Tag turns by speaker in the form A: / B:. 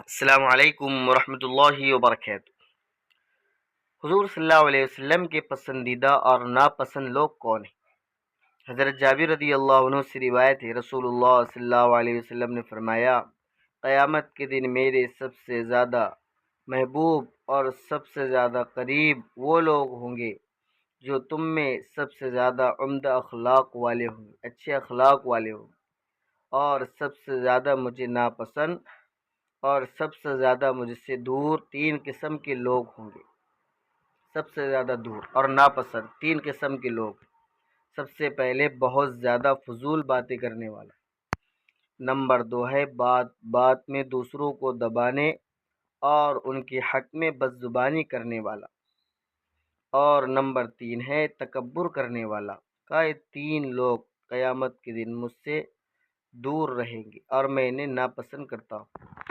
A: السلام علیکم ورحمۃ اللہ وبرکاتہ۔ حضور صلی اللہ علیہ وسلم کے پسندیدہ اور ناپسند لوگ کون ہیں؟ حضرت جابر رضی اللہ عنہ سے روایت ہے، رسول اللہ صلی اللہ علیہ وسلم نے فرمایا، قیامت کے دن میرے سب سے زیادہ محبوب اور سب سے زیادہ قریب وہ لوگ ہوں گے جو تم میں سب سے زیادہ عمدہ اخلاق والے ہوں گے، اچھے اخلاق والے ہوں گے، اور سب سے زیادہ مجھے ناپسند اور سب سے زیادہ مجھ سے دور تین قسم کے لوگ ہوں گے۔ سب سے زیادہ دور اور ناپسند تین قسم کے لوگ۔ سب سے پہلے بہت زیادہ فضول باتیں کرنے والا۔ نمبر دو ہے بات بات میں دوسروں کو دبانے اور ان کے حق میں بد زبانی کرنے والا۔ اور نمبر تین ہے تکبر کرنے والا۔ یہ تین لوگ قیامت کے دن مجھ سے دور رہیں گے اور میں انہیں ناپسند کرتا ہوں۔